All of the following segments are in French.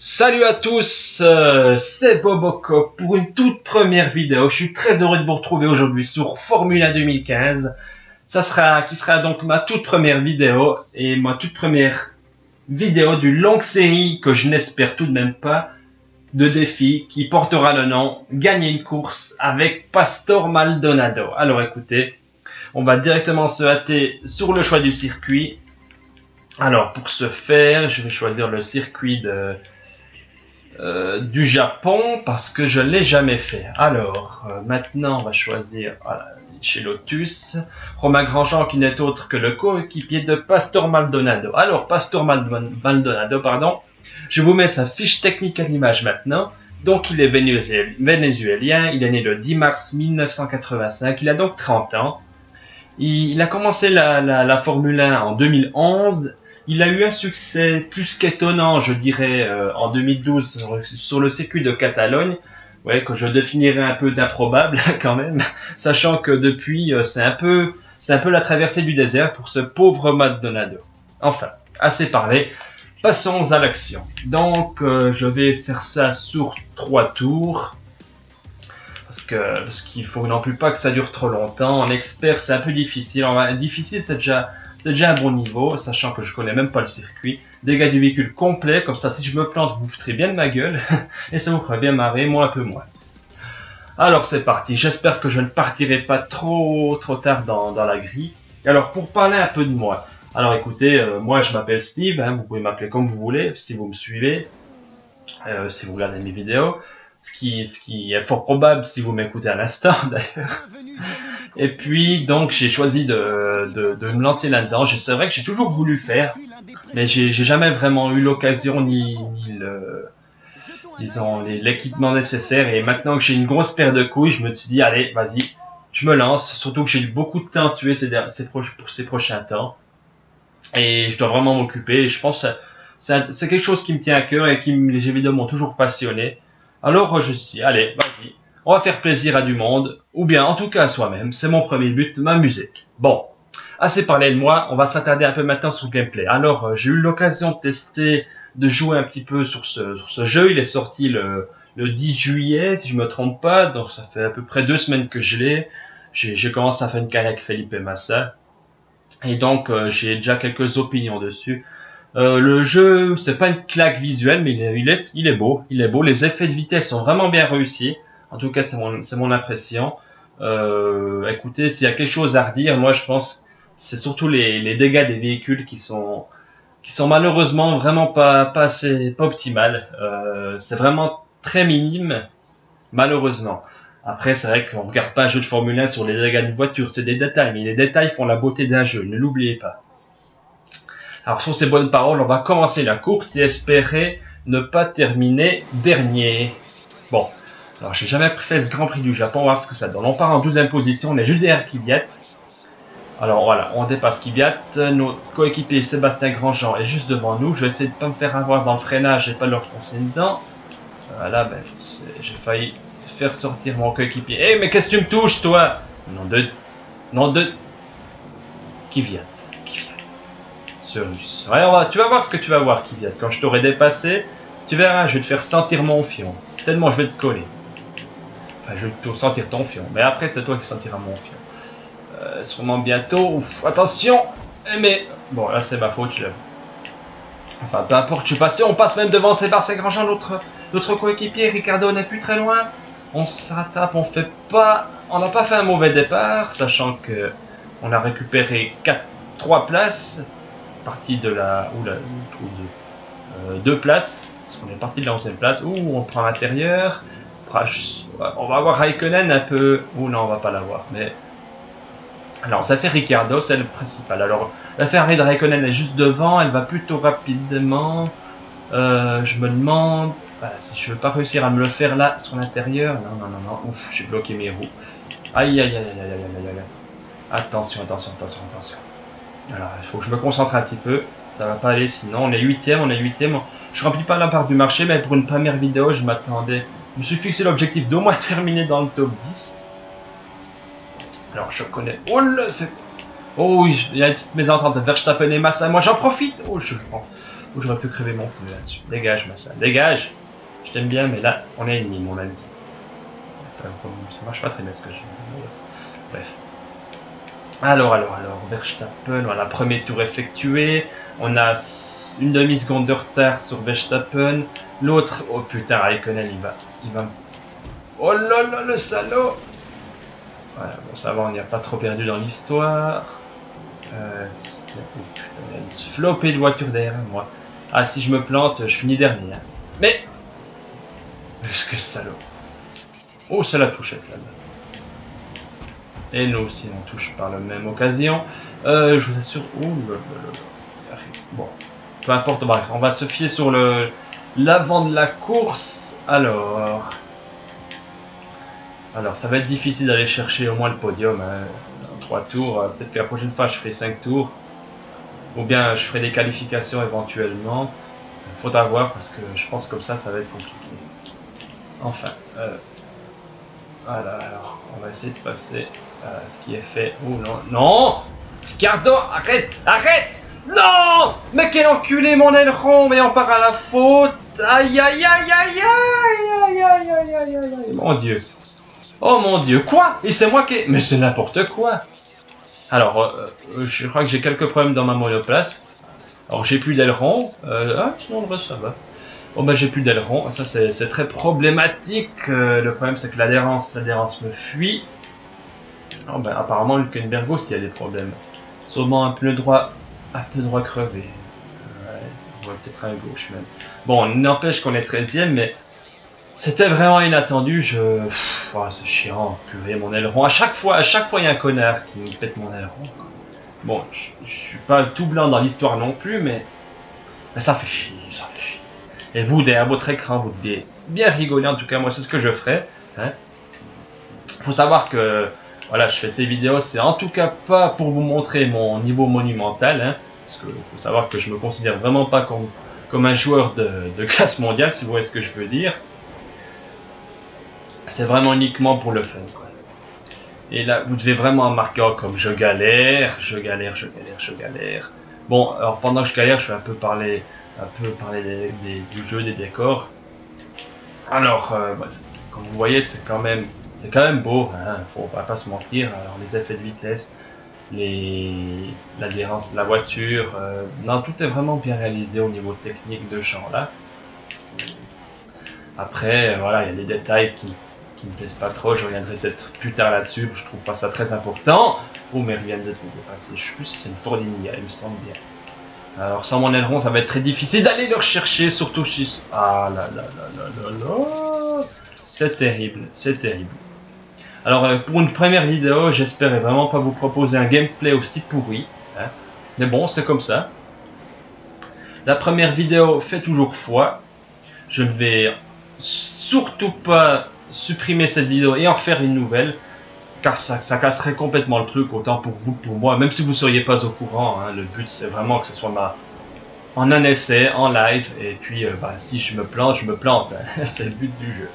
Salut à tous, c'est Bobocop pour une toute première vidéo. Je suis très heureux de vous retrouver aujourd'hui sur Formule 1 2015. Qui sera donc ma toute première vidéo et ma toute première vidéo d'une longue série que je n'espère tout de même pas de défi qui portera le nom Gagner une course avec Pastor Maldonado. Alors écoutez, on va directement se hâter sur le choix du circuit. Alors pour ce faire, je vais choisir le circuit du Japon parce que je l'ai jamais fait. Alors maintenant on va choisir chez Lotus Romain Grandjean qui n'est autre que le coéquipier de Pastor Maldonado. Alors Pastor Maldonado, pardon, je vous mets sa fiche technique à l'image maintenant. Donc il est vénézuélien, il est né le 10 mars 1985, il a donc 30 ans. Il a commencé la Formule 1 en 2011. Il a eu un succès plus qu'étonnant, je dirais, en 2012 sur le circuit de Catalogne, ouais, que je définirais un peu d'improbable quand même, sachant que depuis c'est un peu la traversée du désert pour ce pauvre Maldonado. Enfin, assez parlé, passons à l'action. Donc je vais faire ça sur 3 tours. Parce qu'il faut non plus pas que ça dure trop longtemps. En expert, c'est un peu difficile. Difficile, c'est déjà un bon niveau, sachant que je connais même pas le circuit. Dégâts du véhicule complet, comme ça, si je me plante, vous foutrez bien de ma gueule. Et ça vous fera bien marrer, moi un peu moins. Alors c'est parti. J'espère que je ne partirai pas trop tard dans la grille. Alors pour parler un peu de moi. Alors écoutez, moi je m'appelle Steve. Hein, vous pouvez m'appeler comme vous voulez, si vous me suivez, si vous regardez mes vidéos. Ce qui est fort probable si vous m'écoutez à l'instant d'ailleurs. Et puis donc j'ai choisi de me lancer là-dedans. C'est vrai que j'ai toujours voulu faire, mais j'ai jamais vraiment eu l'occasion ni l'équipement nécessaire. Et maintenant que j'ai une grosse paire de couilles, je me suis dit allez, vas-y, je me lance. Surtout que j'ai eu beaucoup de temps à tuer pour ces prochains temps. Et je dois vraiment m'occuper. Et je pense que c'est quelque chose qui me tient à cœur et qui les jeux vidéo m'ont toujours passionné. Alors je me suis dit, allez, vas-y, on va faire plaisir à du monde, ou bien en tout cas à soi-même, c'est mon premier but, m'amuser. Bon, assez parlé de moi, on va s'attarder un peu maintenant sur le gameplay. Alors j'ai eu l'occasion de tester, de jouer un petit peu sur ce jeu, il est sorti le 10 juillet, si je me trompe pas, donc ça fait à peu près 2 semaines que je l'ai. J'ai commencé à faire une carrière avec Felipe Massa, et donc j'ai déjà quelques opinions dessus. Le jeu, c'est pas une claque visuelle, mais il est beau. Les effets de vitesse sont vraiment bien réussis. En tout cas, c'est mon impression. Écoutez, s'il y a quelque chose à redire, moi je pense que c'est surtout les dégâts des véhicules qui sont malheureusement vraiment pas optimales. C'est vraiment très minime, malheureusement. Après, c'est vrai qu'on regarde pas un jeu de Formule 1 sur les dégâts d'une voiture, c'est des détails, mais les détails font la beauté d'un jeu, ne l'oubliez pas. Alors sur ces bonnes paroles, on va commencer la course et espérer ne pas terminer dernier. Bon, alors j'ai jamais fait ce Grand Prix du Japon, on va voir ce que ça donne. On part en 12e position, on est juste derrière Kvyat. Alors voilà, on dépasse Kvyat, notre coéquipier Sébastien Grandjean est juste devant nous. Je vais essayer de pas me faire avoir dans le freinage et pas leur foncer dedans. Voilà, ben j'ai failli faire sortir mon coéquipier. Eh mais qu'est-ce que tu me touches toi? Non de Kvyat. Ouais, tu vas voir ce que tu vas voir, Kvyat. Quand je t'aurai dépassé, tu verras, je vais te faire sentir mon fion. Tellement je vais te coller. Enfin, je vais te sentir ton fion. Mais après, c'est toi qui sentiras mon fion. Sûrement bientôt. Ouf, attention. Mais bon, là, c'est ma faute. Enfin, peu importe, je suis passé. On passe même devant Sébastien Grandjean, notre coéquipier. Ricardo n'est plus très loin. On se rattrape. On n'a pas fait un mauvais départ, sachant que on a récupéré 3 places. Parti de deux places, parce qu'on est parti de la 11e place. On prend l'intérieur. On va avoir Raikkonen un peu. Non, on va pas l'avoir. Mais alors, ça fait Ricardo, c'est le principal. Alors, la Ferrari de Raikkonen est juste devant. Elle va plutôt rapidement. Je me demande si je veux pas réussir à me le faire là sur l'intérieur. Non. Ouf, j'ai bloqué mes roues. Aïe. Attention. Alors, il faut que je me concentre un petit peu, ça va pas aller sinon. On est 8ème. Je remplis pas la part du marché, mais pour une première vidéo, je me suis fixé l'objectif d'au moins terminer dans le top 10. Alors, je connais. Oh oui, il y a une petite mésentente de Verstappen et Massa. Moi, j'en profite. Je prends. Ou j'aurais pu crever mon pneu là-dessus. Dégage, Massa, dégage. Je t'aime bien, mais là, on est ennemis, mon ami. Ça marche pas très bien ce que je dis. Bref. Alors, Verstappen, voilà, premier tour effectué. On a une demi-seconde de retard sur Verstappen. L'autre, oh putain, Raikkonen, il va. Oh là là, le salaud! Voilà, bon, ça va, on n'y a pas trop perdu dans l'histoire. Oh putain, il y a une flopée de voitures derrière moi. Ah, si je me plante, je finis dernier. Hein. Mais! Qu'est-ce que salaud! Oh, c'est la touchette là-bas. Et nous aussi, on touche par la même occasion. Je vous assure. Oh là là là. Bon, peu importe, bref, on va se fier sur l'avant de la course. Alors, ça va être difficile d'aller chercher au moins le podium hein, en 3 tours. Peut-être que la prochaine fois, je ferai 5 tours. Ou bien, je ferai des qualifications éventuellement. Il faudra voir parce que je pense que comme ça va être compliqué. Enfin, voilà, alors, on va essayer de passer à ce qui est fait. Oh non, non! Ricardo, arrête! Arrête! Non! Mais quel enculé mon aileron! Mais on part à la faute! Aïe aïe aïe aïe aïe aïe aïe aïe aïe aïe! Mon Dieu! Oh mon Dieu! Quoi? Et c'est moi qui... Mais c'est n'importe quoi! Alors, je crois que j'ai quelques problèmes dans ma monoplace. Alors, j'ai plus d'aileron. Ah, sinon, le reste, ça va. Bon, bah, j'ai plus d'aileron. Ça, c'est très problématique. Le problème, c'est que l'adhérence me fuit. Oh, bah, apparemment, Hülkenberg aussi a des problèmes. Sûrement un pneu droit crevé. Ouais, peut-être un gauche même. Bon, n'empêche qu'on est 13ème, mais c'était vraiment inattendu. Oh, c'est chiant, purée, mon aileron. À chaque fois, il y a un connard qui me pète mon aileron. Bon, je suis pas tout blanc dans l'histoire non plus, mais ça fait chier, ça fait chier. Et vous, derrière votre écran, vous devez bien rigoler. En tout cas, moi, c'est ce que je ferai. Hein. Faut savoir que voilà, je fais ces vidéos, c'est en tout cas pas pour vous montrer mon niveau monumental, hein, parce que faut savoir que je me considère vraiment pas comme un joueur de classe mondiale, si vous voyez ce que je veux dire. C'est vraiment uniquement pour le fun, quoi. Et là, vous devez vraiment remarquer, oh, comme je galère. Bon, alors pendant que je galère, je vais un peu parler du jeu, des décors. Alors, bah, comme vous voyez, c'est quand même beau, hein, faut pas se mentir. Alors, les effets de vitesse, l'adhérence de la voiture, non, tout est vraiment bien réalisé au niveau technique de ce genre-là. Après, voilà, il y a des détails qui me plaisent pas trop, je reviendrai peut-être plus tard là-dessus, je trouve pas ça très important. Oh, mais rien de dépasser, je sais plus si c'est une Ford India, il me semble bien. Alors, sans mon aileron, ça va être très difficile d'aller le rechercher, surtout si... Ah là là là là là là. C'est terrible, c'est terrible. Alors, pour une première vidéo, j'espérais vraiment pas vous proposer un gameplay aussi pourri. Hein. Mais bon, c'est comme ça. La première vidéo fait toujours foi. Je ne vais surtout pas supprimer cette vidéo et en refaire une nouvelle. Car ça casserait complètement le truc, autant pour vous que pour moi. Même si vous ne seriez pas au courant, hein, le but c'est vraiment que ce soit en un essai, en live. Et puis, bah, si je me plante, hein. C'est le but du jeu.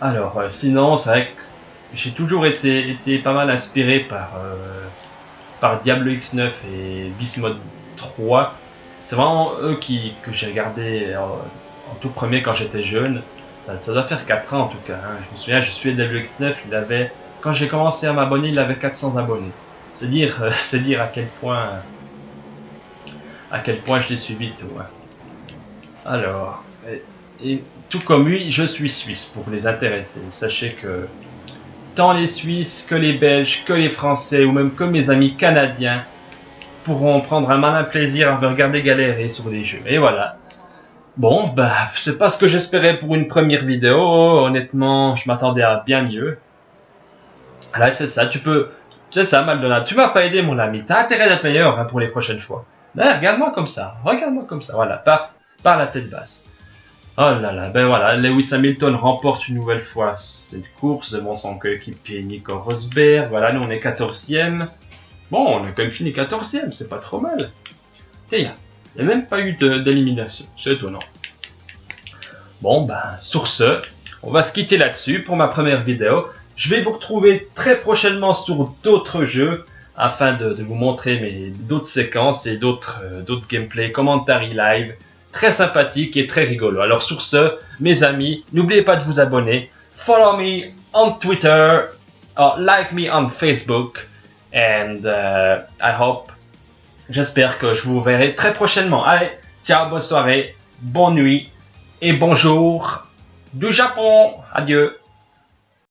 Alors, sinon, c'est vrai que j'ai toujours été pas mal inspiré par Diablo X9 et Bismode 3. C'est vraiment eux que j'ai regardé en tout premier quand j'étais jeune. Ça doit faire 4 ans en tout cas. Hein. Je me souviens, je suis Diablo X9, quand j'ai commencé à m'abonner, il avait 400 abonnés. C'est dire à quel point je l'ai suivi tout. Hein. Alors, et tout comme lui, je suis suisse pour les intéresser. Sachez que tant les Suisses que les Belges, que les Français ou même que mes amis canadiens pourront prendre un malin plaisir à me regarder galérer sur des jeux. Et voilà. Bon, bah, c'est pas ce que j'espérais pour une première vidéo. Honnêtement, je m'attendais à bien mieux. Là, c'est ça, c'est ça, Maldonado. Tu m'as pas aidé, mon ami. T'as intérêt d'être meilleur hein, pour les prochaines fois. Là, regarde-moi comme ça. Voilà, par la tête basse. Oh là là, ben voilà, Lewis Hamilton remporte une nouvelle fois cette course devant son coéquipier Nico Rosberg. Voilà, nous on est 14ème. Bon, on a quand même fini 14ème, c'est pas trop mal. Et il n'y a même pas eu d'élimination, c'est étonnant. Bon, ben, sur ce, on va se quitter là-dessus pour ma première vidéo. Je vais vous retrouver très prochainement sur d'autres jeux. afin de vous montrer d'autres séquences et d'autres gameplays, commentary live, très sympathiques et très rigolos. Alors sur ce, mes amis, n'oubliez pas de vous abonner, follow me on Twitter, or like me on Facebook, and j'espère que je vous verrai très prochainement. Allez, ciao, bonne soirée, bonne nuit et bonjour du Japon. Adieu.